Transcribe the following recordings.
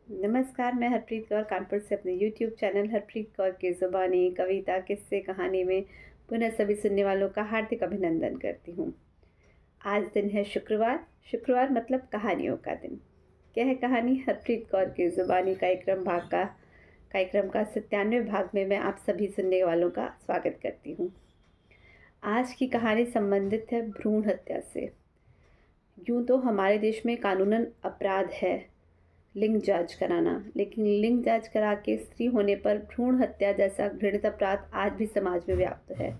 नमस्कार, मैं हरप्रीत कौर कानपुर से अपने यूट्यूब चैनल हरप्रीत कौर की ज़ुबानी, कविता, किस्से, कहानी में पुनः सभी सुनने वालों का हार्दिक अभिनंदन करती हूँ। आज दिन है शुक्रवार। शुक्रवार मतलब कहानियों का दिन। क्या है कहानी? हरप्रीत कौर की ज़ुबानी कार्यक्रम का 97वें भाग में मैं आप सभी सुनने वालों का स्वागत करती हूँ। आज की कहानी संबंधित है भ्रूण हत्या से। यूँ तो हमारे देश में कानूनन अपराध है लिंग जांच कराना, लेकिन लिंग जांच करा के स्त्री होने पर भ्रूण हत्या जैसा घृणित अपराध आज भी समाज में व्याप्त है।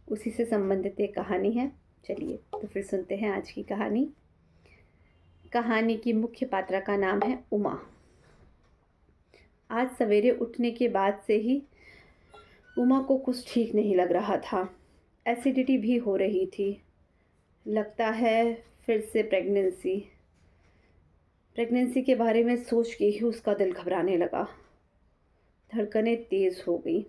उसी से संबंधित एक कहानी है। चलिए तो फिर सुनते हैं आज की कहानी। कहानी की मुख्य पात्रा का नाम है उमा। आज सवेरे उठने के बाद से ही उमा को कुछ ठीक नहीं लग रहा था। एसिडिटी भी हो रही थी। लगता है फिर से प्रेगनेंसी के बारे में सोच के ही उसका दिल घबराने लगा। धड़कनें तेज हो गई।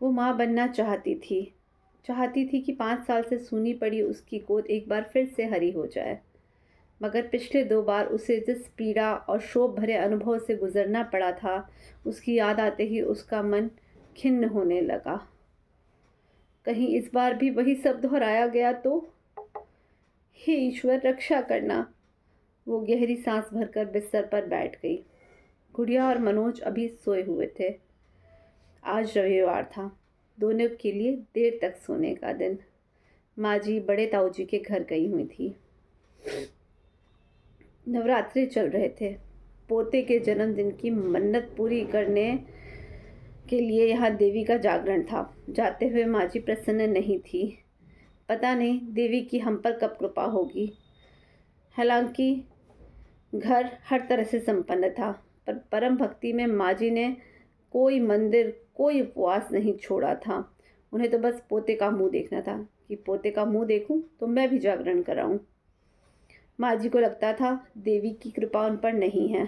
वो माँ बनना चाहती थी कि 5 साल से सूनी पड़ी उसकी गोद एक बार फिर से हरी हो जाए। मगर पिछले 2 बार उसे जिस पीड़ा और शोक भरे अनुभव से गुजरना पड़ा था, उसकी याद आते ही उसका मन खिन्न होने लगा। कहीं इस बार भी वही सब दोहराया गया तो? हे ईश्वर, रक्षा करना। वो गहरी सांस भरकर बिस्तर पर बैठ गई। गुड़िया और मनोज अभी सोए हुए थे। आज रविवार था, दोनों के लिए देर तक सोने का दिन। माँ जी बड़े ताऊ जी के घर गई हुई थी। नवरात्रि चल रहे थे। पोते के जन्मदिन की मन्नत पूरी करने के लिए यहाँ देवी का जागरण था। जाते हुए माँ जी प्रसन्न नहीं थी। पता नहीं देवी की हम पर कब कृपा होगी। हालांकि घर हर तरह से संपन्न था, पर परम भक्ति में माँ जी ने कोई मंदिर, कोई उपवास नहीं छोड़ा था। उन्हें तो बस पोते का मुंह देखना था कि पोते का मुंह देखूं तो मैं भी जागरण कराऊं। माँ जी को लगता था देवी की कृपा उन पर नहीं है,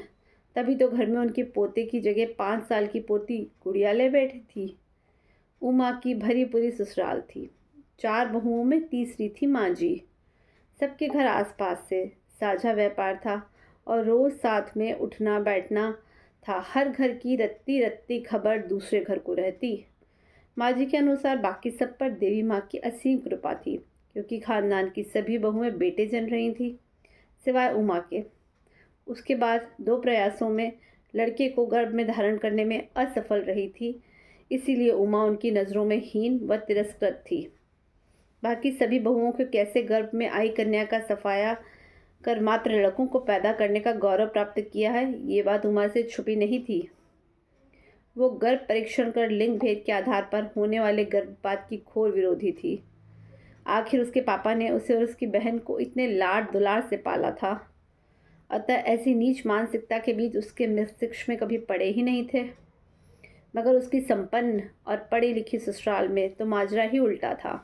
तभी तो घर में उनके पोते की जगह 5 साल की पोती गुड़िया ले बैठी थी। उमा की भरी पूरी ससुराल थी। 4 बहुओं में तीसरी थी माँ जी। सबके घर आसपास से साझा व्यापार था और रोज साथ में उठना बैठना था। हर घर की रत्ती रत्ती खबर दूसरे घर को रहती। माँ जी के अनुसार बाकी सब पर देवी माँ की असीम कृपा थी, क्योंकि खानदान की सभी बहुएं बेटे जन रही थी, सिवाय उमा के। उसके बाद 2 प्रयासों में लड़के को गर्भ में धारण करने में असफल रही थी, इसीलिए उमा उनकी नज़रों में हीन व तिरस्कृत थी। बाकी सभी बहुओं को कैसे गर्भ में आई कन्या का सफाया कर मात्र लड़कों को पैदा करने का गौरव प्राप्त किया है, ये बात उमा से छुपी नहीं थी। वो गर्भ परीक्षण कर लिंग भेद के आधार पर होने वाले गर्भपात की घोर विरोधी थी। आखिर उसके पापा ने उसे और उसकी बहन को इतने लाड दुलार से पाला था, अतः ऐसी नीच मानसिकता के बीच उसके मस्तिष्क में कभी पड़े ही नहीं थे। मगर उसकी संपन्न और पढ़ी लिखी ससुराल में तो माजरा ही उल्टा था।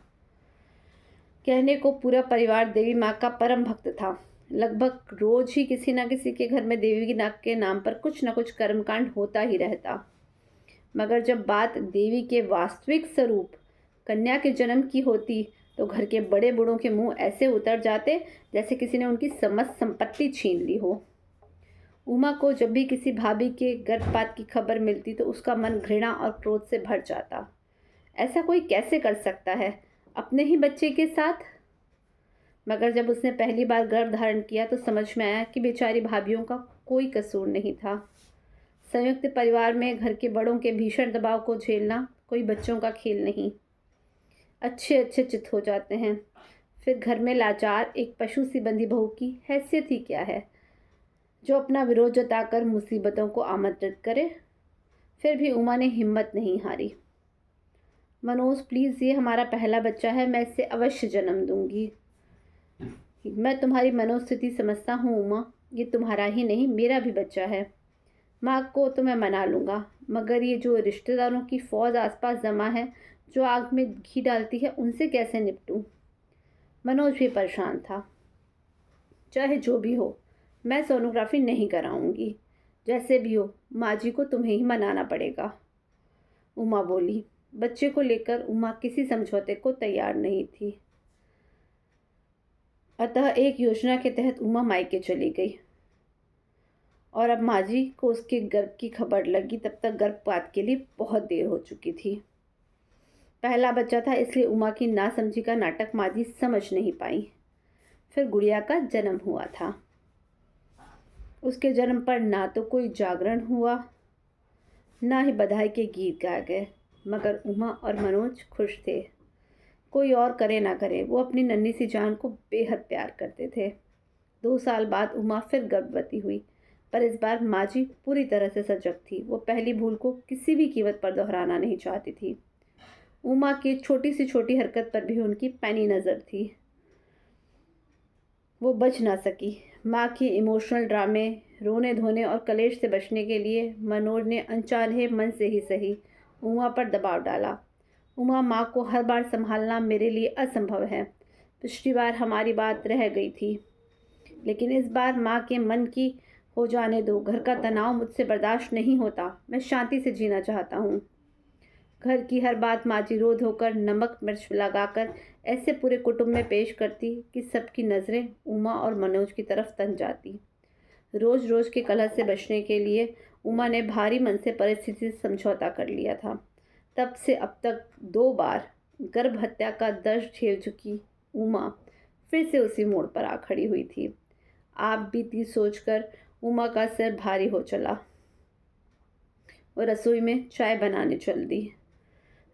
कहने को पूरा परिवार देवी माँ का परम भक्त था। लगभग रोज ही किसी न किसी के घर में देवी की नाक के नाम पर कुछ न कुछ कर्मकांड होता ही रहता। मगर जब बात देवी के वास्तविक स्वरूप कन्या के जन्म की होती तो घर के बड़े बूढ़ों के मुंह ऐसे उतर जाते जैसे किसी ने उनकी समस्त संपत्ति छीन ली हो। उमा को जब भी किसी भाभी के गर्भपात की खबर मिलती तो उसका मन घृणा और क्रोध से भर जाता। ऐसा कोई कैसे कर सकता है अपने ही बच्चे के साथ? मगर जब उसने पहली बार गर्भ धारण किया तो समझ में आया कि बेचारी भाभीियों का कोई कसूर नहीं था। संयुक्त परिवार में घर के बड़ों के भीषण दबाव को झेलना कोई बच्चों का खेल नहीं। अच्छे अच्छे चित हो जाते हैं। फिर घर में लाचार एक पशु सी बंधी बहू की हैसियत ही क्या है, जो अपना विरोध जताकर मुसीबतों को आमंत्रित करे। फिर भी उमा ने हिम्मत नहीं हारी। मनोज प्लीज़, ये हमारा पहला बच्चा है, मैं इसे अवश्य जन्म दूंगी। मैं तुम्हारी मनोस्थिति समझता हूँ उमा, ये तुम्हारा ही नहीं मेरा भी बच्चा है। माँ को तो मैं मना लूँगा, मगर ये जो रिश्तेदारों की फ़ौज आसपास जमा है, जो आग में घी डालती है, उनसे कैसे निपटूँ? मनोज भी परेशान था। चाहे जो भी हो, मैं सोनोग्राफी नहीं कराऊंगी। जैसे भी हो, माँ जी को तुम्हें ही मनाना पड़ेगा, उमा बोली। बच्चे को लेकर उमा किसी समझौते को तैयार नहीं थी। अतः एक योजना के तहत उमा मायके चली गई और अब माजी को उसके गर्भ की खबर लगी तब तक गर्भपात के लिए बहुत देर हो चुकी थी। पहला बच्चा था, इसलिए उमा की नासमझी का नाटक माजी समझ नहीं पाई। फिर गुड़िया का जन्म हुआ था। उसके जन्म पर ना तो कोई जागरण हुआ, ना ही बधाई के गीत गाए गए, मगर उमा और मनोज खुश थे। कोई और करे ना करे, वो अपनी नन्ही सी जान को बेहद प्यार करते थे। 2 साल बाद उमा फिर गर्भवती हुई, पर इस बार माजी पूरी तरह से सजग थी। वो पहली भूल को किसी भी कीमत पर दोहराना नहीं चाहती थी। उमा की छोटी सी छोटी हरकत पर भी उनकी पैनी नज़र थी। वो बच ना सकी। माँ की इमोशनल ड्रामे, रोने धोने और कलेश से बचने के लिए मनोज ने अनचाहे मन से ही सही उमा पर दबाव डाला। उमा, माँ को हर बार संभालना मेरे लिए असंभव है। पिछली बार हमारी बात रह गई थी, लेकिन इस बार माँ के मन की हो जाने दो। घर का तनाव मुझसे बर्दाश्त नहीं होता। मैं शांति से जीना चाहता हूँ। घर की हर बात माजी रो धोकर नमक मिर्च लगाकर ऐसे पूरे कुटुंब में पेश करती कि सबकी नज़रें उमा और मनोज की तरफ तन जाती। रोज़ रोज़ के कलह से बचने के लिए उमा ने भारी मन से परिस्थिति से समझौता कर लिया था। तब से अब तक 2 बार गर्भ हत्या का दर्द झेल चुकी उमा फिर से उसी मोड़ पर आ खड़ी हुई थी। आप बीती सोचकर उमा का सिर भारी हो चला। वो रसोई में चाय बनाने चल दी।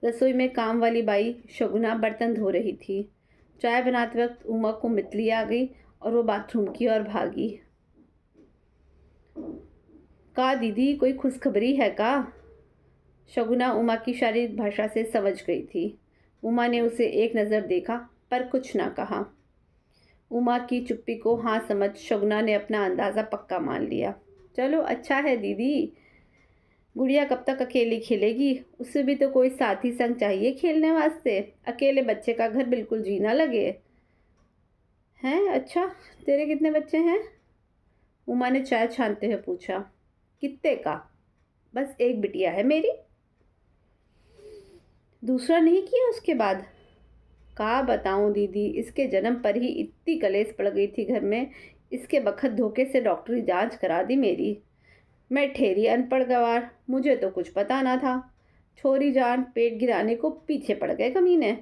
रसोई में काम वाली बाई शगुना बर्तन धो रही थी। चाय बनाते वक्त उमा को मितली आ गई और वो बाथरूम की ओर भागी। का दीदी, कोई खुशखबरी है का? शगुना उमा की शारीरिक भाषा से समझ गई थी। उमा ने उसे एक नज़र देखा पर कुछ ना कहा। उमा की चुप्पी को हाँ समझ शगुना ने अपना अंदाज़ा पक्का मान लिया। चलो अच्छा है दीदी, गुड़िया कब तक अकेली खेलेगी? उसे भी तो कोई साथी संग चाहिए खेलने वास्ते। अकेले बच्चे का घर बिल्कुल जी ना लगे। हैं? अच्छा, तेरे कितने बच्चे हैं? उमा ने चाय छानते हुए पूछा। कितने का? बस एक बिटिया है मेरी। दूसरा नहीं किया उसके बाद? का बताऊं दीदी, इसके जन्म पर ही इतनी कलेश पड़ गई थी घर में। इसके बखत धोखे से डॉक्टरी जांच करा दी मेरी। मैं ठेरी अनपढ़ गवार, मुझे तो कुछ पता ना था। छोरी जान पेट गिराने को पीछे पड़ गए कमीने,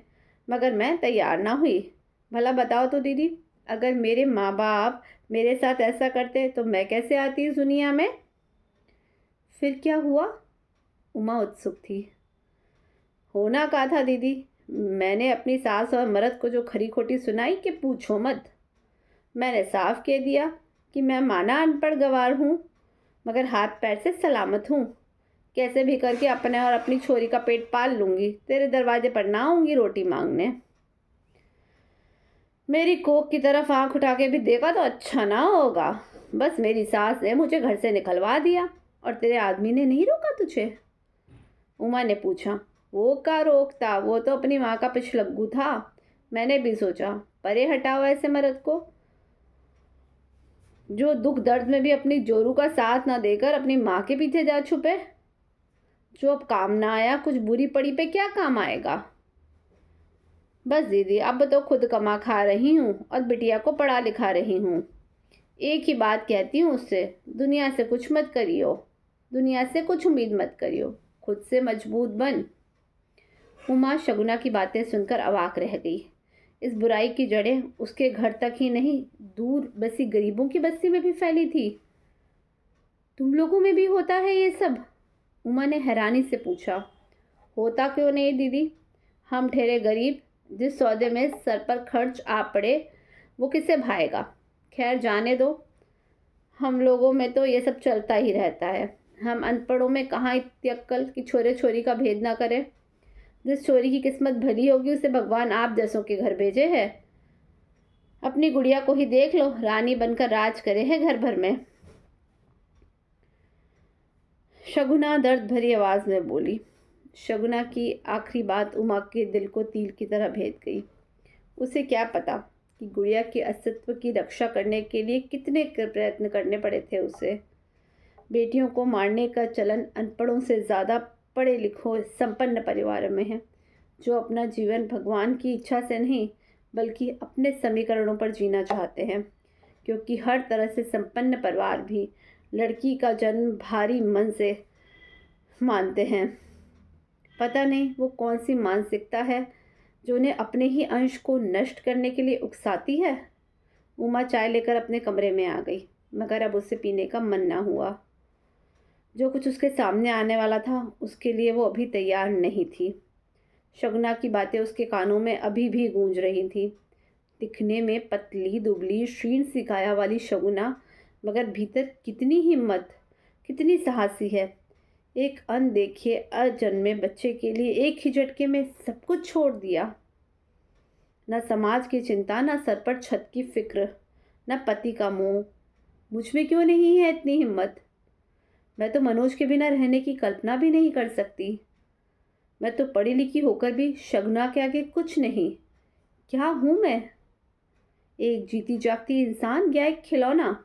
मगर मैं तैयार ना हुई। भला बताओ तो दीदी, अगर मेरे माँ बाप मेरे साथ ऐसा करते तो मैं कैसे आती इस दुनिया में? फिर क्या हुआ? उमा उत्सुक थी। होना का था दीदी, मैंने अपनी सास और मर्द को जो खरी खोटी सुनाई कि पूछो मत। मैंने साफ कह दिया कि मैं माना अनपढ़ गवार हूँ, मगर हाथ पैर से सलामत हूँ। कैसे भी करके अपने और अपनी छोरी का पेट पाल लूँगी। तेरे दरवाजे पर ना आऊँगी रोटी मांगने। मेरी कोख की तरफ आंख उठा के भी देखा तो अच्छा ना होगा। बस मेरी सास ने मुझे घर से निकलवा दिया और तेरे आदमी ने नहीं रोका तुझे? उमा ने पूछा। वो का रोकता, वो तो अपनी माँ का पिछलग्गू था। मैंने भी सोचा परे हटाओ ऐसे मर्द को, जो दुख दर्द में भी अपनी जोरू का साथ ना देकर अपनी माँ के पीछे जा छुपे। जो अब काम ना आया, कुछ बुरी पड़ी पे क्या काम आएगा? बस दीदी, अब तो खुद कमा खा रही हूँ और बिटिया को पढ़ा लिखा रही हूँ। एक ही बात कहती हूँ उससे, दुनिया से कुछ मत करियो, दुनिया से कुछ उम्मीद मत करियो, खुद से मजबूत बन। उमा शगुना की बातें सुनकर अवाक रह गई। इस बुराई की जड़ें उसके घर तक ही नहीं, दूर बसी गरीबों की बस्ती में भी फैली थी। तुम लोगों में भी होता है ये सब? उमा ने हैरानी से पूछा। होता क्यों नहीं दीदी, हम ठहरे गरीब, जिस सौदे में सर पर खर्च आ पड़े वो किसे भाएगा। खैर जाने दो, हम लोगों में तो ये सब चलता ही रहता है। हम अनपढ़ों में कहाँ इतनी अक्ल कि छोरे छोरी का भेद ना करें। जिस छोरी की किस्मत भली होगी उसे भगवान आप जैसों के घर भेजे है। अपनी गुड़िया को ही देख लो, रानी बनकर राज करे है घर भर में। शगुना दर्द भरी आवाज में बोली। शगुना की आखिरी बात उमा के दिल को तीर की तरह भेद गई। उसे क्या पता कि गुड़िया के अस्तित्व की रक्षा करने के लिए कितने प्रयत्न करने पड़े थे उसे। बेटियों को मारने का चलन अनपढ़ों से ज़्यादा पढ़े लिखों संपन्न परिवारों में है, जो अपना जीवन भगवान की इच्छा से नहीं बल्कि अपने समीकरणों पर जीना चाहते हैं, क्योंकि हर तरह से संपन्न परिवार भी लड़की का जन्म भारी मन से मानते हैं। पता नहीं वो कौन सी मानसिकता है जो उन्हें अपने ही अंश को नष्ट करने के लिए उकसाती है। उमा चाय लेकर अपने कमरे में आ गई, मगर अब उसे पीने का मन ना हुआ। जो कुछ उसके सामने आने वाला था उसके लिए वो अभी तैयार नहीं थी। शगुना की बातें उसके कानों में अभी भी गूंज रही थी। दिखने में पतली दुबली क्षीण सी काया वाली शगुना, मगर भीतर कितनी हिम्मत, कितनी साहसी है। एक अनदेखे अजन्मे बच्चे के लिए एक ही झटके में सब कुछ छोड़ दिया। न समाज की चिंता, न सर पर छत की फिक्र, न पति का मोह। मुझ में क्यों नहीं है इतनी हिम्मत? मैं तो मनोज के बिना रहने की कल्पना भी नहीं कर सकती। मैं तो पढ़ी लिखी होकर भी शगुना के आगे कुछ नहीं। क्या हूँ मैं? एक जीती जागती इंसान या एक खिलौना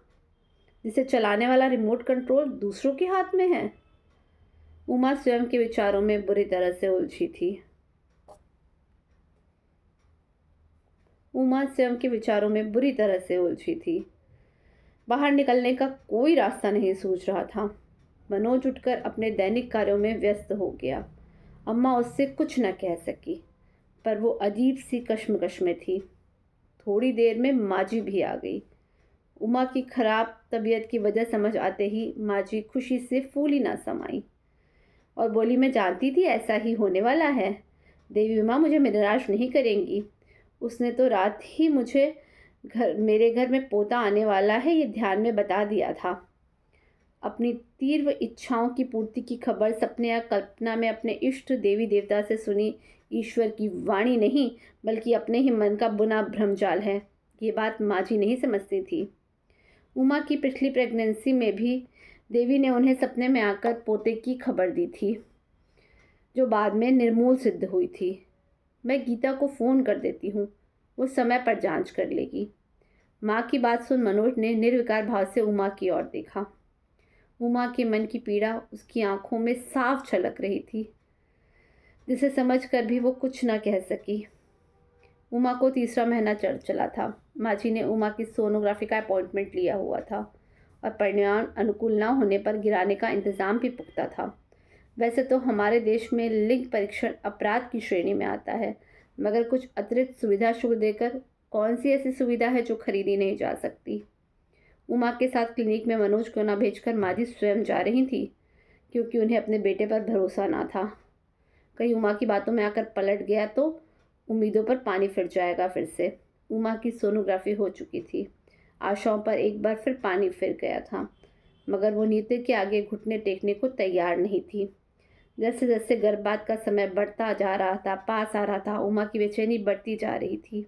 जिसे चलाने वाला रिमोट कंट्रोल दूसरों के हाथ में है? उमा स्वयं के विचारों में बुरी तरह से उलझी थी। बाहर निकलने का कोई रास्ता नहीं सूझ रहा था। मनोज उठकर अपने दैनिक कार्यों में व्यस्त हो गया। अम्मा उससे कुछ न कह सकी, पर वो अजीब सी कश्मकश में थी। थोड़ी देर में माजी भी आ गई। उमा की खराब तबीयत की वजह समझ आते ही माजी खुशी से फूली ना समाई और बोली, मैं जानती थी ऐसा ही होने वाला है। देवी माँ मुझे निराश नहीं करेंगी। उसने तो रात ही मुझे मेरे घर में पोता आने वाला है ये ध्यान में बता दिया था। अपनी तीव्र इच्छाओं की पूर्ति की खबर सपने या कल्पना में अपने इष्ट देवी देवता से सुनी ईश्वर की वाणी नहीं, बल्कि अपने ही मन का बुना भ्रमजाल है। ये बात माजी नहीं समझती थी। उमा की पिछली प्रेगनेंसी में भी देवी ने उन्हें सपने में आकर पोते की खबर दी थी, जो बाद में निर्मूल सिद्ध हुई थी। मैं गीता को फ़ोन कर देती हूँ, वो समय पर जांच कर लेगी। माँ की बात सुन मनोज ने निर्विकार भाव से उमा की ओर देखा। उमा के मन की पीड़ा उसकी आंखों में साफ झलक रही थी, जिसे समझकर भी वो कुछ न कह सकी। उमा को तीसरा महीना चढ़ चला था। माजी ने उमा की सोनोग्राफी का अपॉइंटमेंट लिया हुआ था और परिणाम अनुकूल न होने पर गिराने का इंतज़ाम भी पुख्ता था। वैसे तो हमारे देश में लिंग परीक्षण अपराध की श्रेणी में आता है, मगर कुछ अतिरिक्त सुविधा शुल्क देकर कौन सी ऐसी सुविधा है जो खरीदी नहीं जा सकती। उमा के साथ क्लिनिक में मनोज को न भेजकर माजी स्वयं जा रही थी, क्योंकि उन्हें अपने बेटे पर भरोसा ना था। कहीं उमा की बातों में आकर पलट गया तो उम्मीदों पर पानी फिर जाएगा। फिर से उमा की सोनोग्राफी हो चुकी थी। आशाओं पर एक बार फिर पानी फिर गया था, मगर वो नीति के आगे घुटने टेकने को तैयार नहीं थी। जैसे जैसे गर्भपात का समय बढ़ता जा रहा था, पास आ रहा था, उमा की बेचैनी बढ़ती जा रही थी।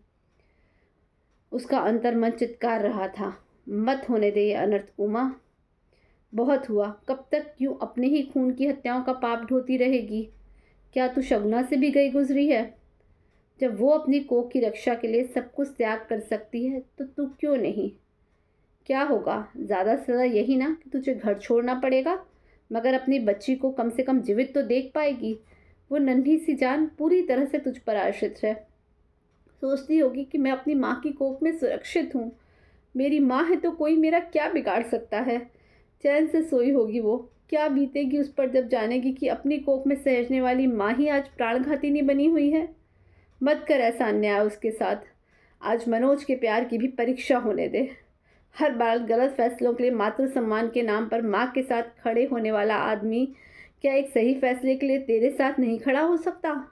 उसका अंतर्मन चित्कार रहा था, मत होने दे ये अनर्थ उमा। बहुत हुआ, कब तक यूं अपने ही खून की हत्याओं का पाप ढोती रहेगी? क्या तू शगुना से भी गई गुजरी है? जब वो अपनी कोख की रक्षा के लिए सब कुछ त्याग कर सकती है तो तू क्यों नहीं? क्या होगा, ज़्यादा से ज़्यादा यही ना कि तुझे घर छोड़ना पड़ेगा, मगर अपनी बच्ची को कम से कम जीवित तो देख पाएगी। वो नन्ही सी जान पूरी तरह से तुझ पर आश्रित है। सोचती होगी कि मैं अपनी माँ की कोख में सुरक्षित हूँ। मेरी माँ है तो कोई मेरा क्या बिगाड़ सकता है। चैन से सोई होगी वो। क्या बीतेगी उस पर जब जानेगी कि अपनी कोख में सहेजने वाली माँ ही आज प्राणघातिनी बनी हुई है। मत कर ऐसा अन्याय उसके साथ। आज मनोज के प्यार की भी परीक्षा होने दे। हर बार गलत फैसलों के लिए मातृ सम्मान के नाम पर माँ के साथ खड़े होने वाला आदमी क्या एक सही फैसले के लिए तेरे साथ नहीं खड़ा हो सकता?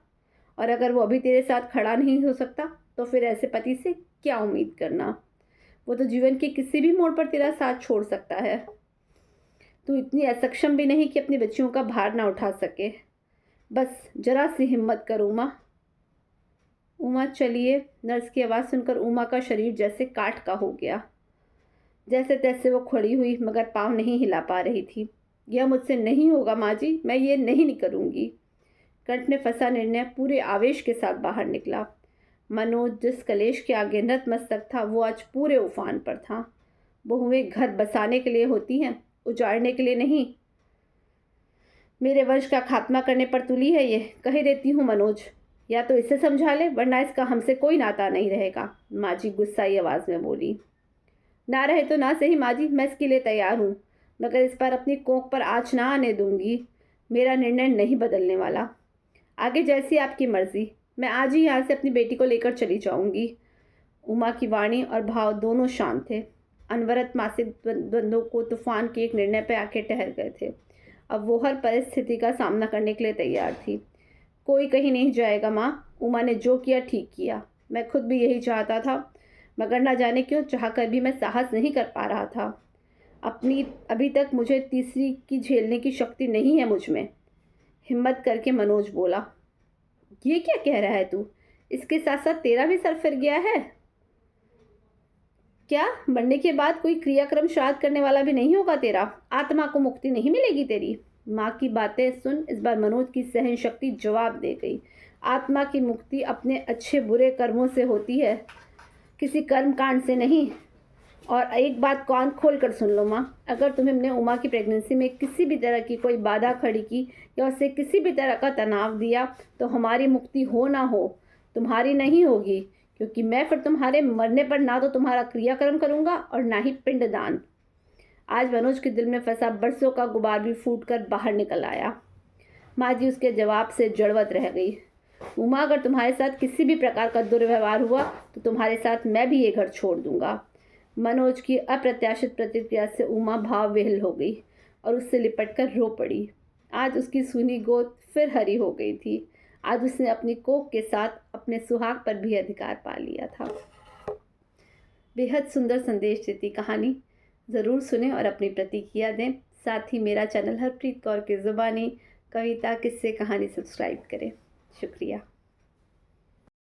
और अगर वो अभी तेरे साथ खड़ा नहीं हो सकता तो फिर ऐसे पति से क्या उम्मीद करना? वो तो जीवन के किसी भी मोड़ पर तेरा साथ छोड़ सकता है। तू इतनी असक्षम भी नहीं कि अपनी बच्चियों का भार ना उठा सके। बस जरा सी हिम्मत कर उमा। उमा चलिए। नर्स की आवाज़ सुनकर उमा का शरीर जैसे काठ का हो गया। जैसे तैसे वो खड़ी हुई, मगर पाँव नहीं हिला पा रही थी। यह मुझसे नहीं होगा माँ जी, मैं ये नहीं करूँगी। कंठ में फंसा निर्णय पूरे आवेश के साथ बाहर निकला। मनोज जिस कलेश के आगे नतमस्तक था, वो आज पूरे उफान पर था। बहुएं घर बसाने के लिए होती हैं, उजाड़ने के लिए नहीं। मेरे वंश का खात्मा करने पर तुली है ये, कह देती हूँ मनोज। या तो इसे समझा ले, वरना इसका हमसे कोई नाता नहीं रहेगा। माँ जी गुस्साई आवाज़ में बोली। ना रहे तो ना सही माँ जी, मैं इसके लिए तैयार हूँ। मगर इस बार अपनी कोख पर आँच ना आने दूंगी। मेरा निर्णय नहीं बदलने वाला। आगे जैसी आपकी मर्जी। मैं आज ही यहाँ से अपनी बेटी को लेकर चली जाऊंगी। उमा की वाणी और भाव दोनों शांत थे। अनवरत मासिक द्वंद्वों को तूफान के एक निर्णय पर आके ठहर गए थे। अब वो हर परिस्थिति का सामना करने के लिए तैयार थी। कोई कहीं नहीं जाएगा माँ। उमा ने जो किया ठीक किया। मैं खुद भी यही चाहता था, मगर ना जाने क्यों चाहकर भी मैं साहस नहीं कर पा रहा था। अभी तक मुझे तीसरी की झेलने की शक्ति नहीं है मुझ में। हिम्मत करके मनोज बोला। ये क्या कह रहा है तू? इसके साथ साथ तेरा भी सर फिर गया है क्या? मरने के बाद कोई क्रियाक्रम श्राद्ध करने वाला भी नहीं होगा तेरा? आत्मा को मुक्ति नहीं मिलेगी तेरी? माँ की बातें सुन इस बार मनोज की सहन शक्ति जवाब दे गई। आत्मा की मुक्ति अपने अच्छे बुरे कर्मों से होती है, किसी कर्म कांड से नहीं। और एक बात कान खोल कर सुन लो माँ, अगर तुमने उमा की प्रेगनेंसी में किसी भी तरह की कोई बाधा खड़ी की या उसे किसी भी तरह का तनाव दिया तो हमारी मुक्ति हो ना हो तुम्हारी नहीं होगी, क्योंकि मैं फिर तुम्हारे मरने पर ना तो तुम्हारा क्रियाक्रम करूँगा और ना ही पिंडदान। आज मनोज के दिल में फंसा बरसों का गुबार भी फूट कर बाहर निकल आया। माँ जी उसके जवाब से जड़वत रह गई। उमा, अगर तुम्हारे साथ किसी भी प्रकार का दुर्व्यवहार हुआ तो तुम्हारे साथ मैं भी ये घर छोड़ दूंगा। मनोज की अप्रत्याशित प्रतिक्रिया से उमा भाव विह्वल हो गई और उससे लिपट कर रो पड़ी। आज उसकी सूनी गोद फिर हरी हो गई थी। आज उसने अपनी कोख के साथ अपने सुहाग पर भी अधिकार पा लिया था। बेहद सुंदर संदेश देती कहानी ज़रूर सुने और अपनी प्रतिक्रिया दें। साथ ही मेरा चैनल हरप्रीत कौर की ज़ुबानी कविता किस्से कहानी सब्सक्राइब करें। शुक्रिया।